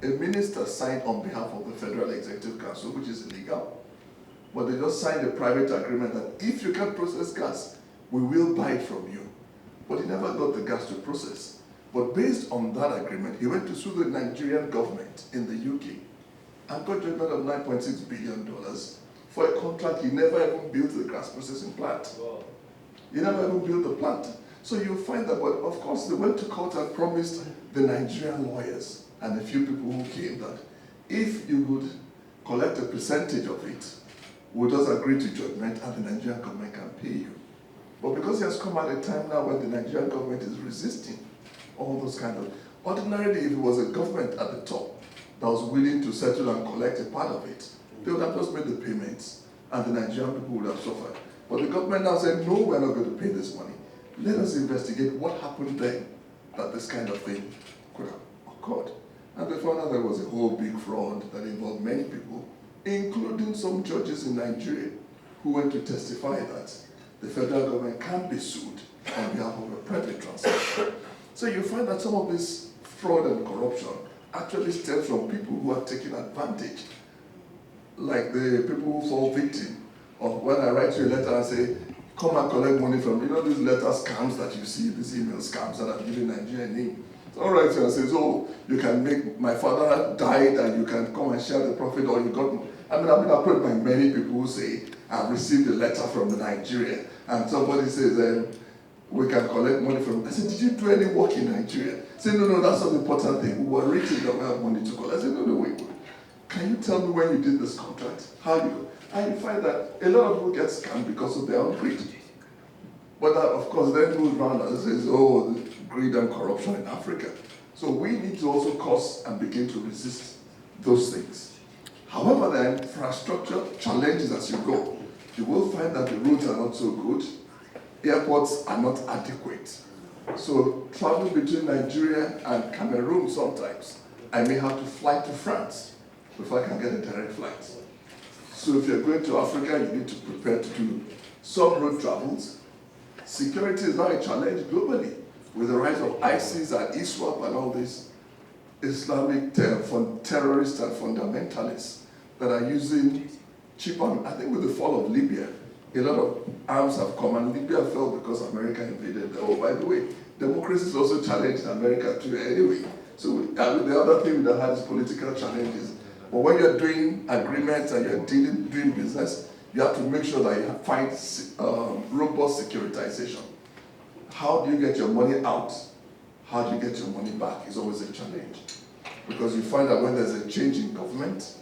a minister signed on behalf of the Federal Executive Council, which is illegal, but they just signed a private agreement that if you can process gas, we will buy it from you. But he never got the gas to process. But based on that agreement, he went to sue the Nigerian government in the UK and got judgment of $9.6 billion for a contract he never even built the gas processing plant. Wow. He never even built the plant. So you find that, but of course, they went to court and promised the Nigerian lawyers and a few people who came that if you would collect a percentage of it, we'll just agree to judgment and the Nigerian government can pay you. But because he has come at a time now when the Nigerian government is resisting all those kind of, ordinarily if it was a government at the top that was willing to settle and collect a part of it, they would have just made the payments and the Nigerian people would have suffered. But the government now said, no, we're not going to pay this money. Let us investigate what happened then that this kind of thing could have occurred. And they found out there was a whole big fraud that involved many people, including some judges in Nigeria who went to testify that the federal government can be sued on behalf of a private transaction. So you find that some of this fraud and corruption actually stems from people who are taking advantage, like the people who fall victim of when I write you a letter and say, come and collect money from, you know these letter scams that you see, these email scams that I've given Nigerian name. So I write you and says, oh, you can make, my father died and you can come and share the profit, or you got, I mean, I've been approached by many people who say, I've received a letter from the Nigeria, and somebody says, we can collect money from, I said, did you do any work in Nigeria? I said, no, that's not the important thing. We were rich enough to have money to collect. I said, no, wait. Can you tell me when you did this contract? How you go? And you find that a lot of people get scammed because of their own greed. But that, of course, then goes around and says, oh, greed and corruption in Africa. So we need to also cause and begin to resist those things. However, the infrastructure challenges as you go. You will find that the roads are not so good. Airports are not adequate. So traveling between Nigeria and Cameroon sometimes, I may have to fly to France before I can get a direct flight. So if you're going to Africa, you need to prepare to do some road travels. Security is now a challenge globally with the rise of ISIS and ISWAP and all these Islamic terrorists and fundamentalists that are using cheap arms. I think with the fall of Libya, a lot of arms have come, and Libya fell because America invaded. Oh, by the way, democracy is also challenged in America too anyway. So the other thing that has political challenges. But when you're doing agreements and you're doing business, you have to make sure that you find robust securitization. How do you get your money out? How do you get your money back is always a challenge. Because you find that when there's a change in government,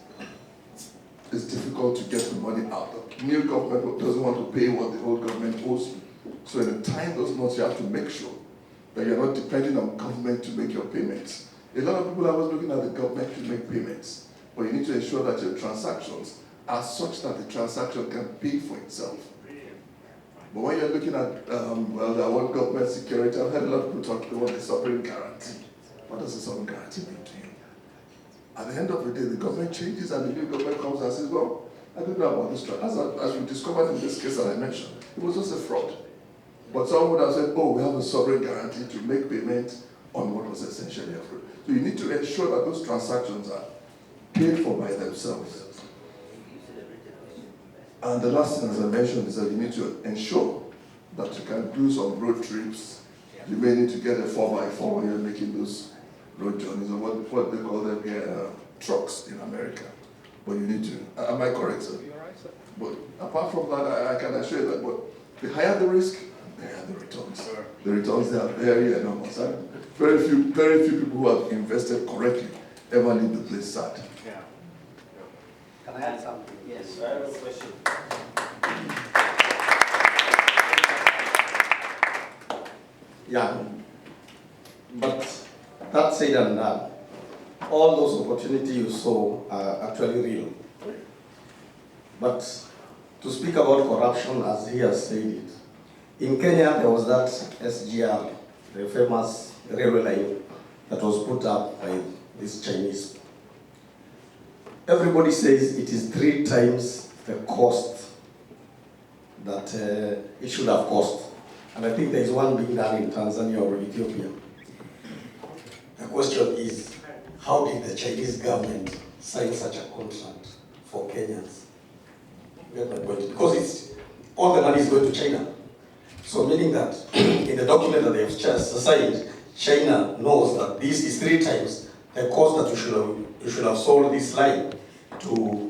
it's difficult to get the money out. The new government doesn't want to pay what the old government owes you. So in the time those months, you have to make sure that you're not depending on government to make your payments. A lot of people are always looking at the government to make payments, but you need to ensure that your transactions are such that the transaction can pay for itself. But when you're looking at, well, I want government security, I've heard a lot of people talk about the sovereign guarantee. What does the sovereign guarantee mean to you? At the end of the day, the government changes and the new government comes and says, well, I don't know about this. As we discovered in this case that I mentioned, it was just a fraud. But someone would have said, oh, we have a sovereign guarantee to make payment on what was essentially a fraud. So you need to ensure that those transactions are paid for by themselves. And the last thing, as I mentioned, is that you need to ensure that you can do some road trips. You may need to get a 4x4 when you're making those road journeys, or what they call them here, trucks in America. But you need to, am I correct, sir? You're right, sir. But apart from that, I can assure you that, but the higher the risk, the higher the returns. Sure. The returns, they are very enormous. And very few people who have invested correctly ever leave the place sad. Yeah. Can I add something? Yes, I have a question. Yeah, but that said and done, all those opportunities you saw are actually real. But to speak about corruption, as he has said it, in Kenya there was that SGR, the famous railway line that was put up by this Chinese. Everybody says it is 3 times the cost that it should have cost. And I think there is one being done in Tanzania or Ethiopia. The question is, how did the Chinese government sign such a contract for Kenyans? You get my point? Because all the money is going to China. So meaning that in the document that they have just signed, China knows that this is 3 times the cost that you should have sold this line to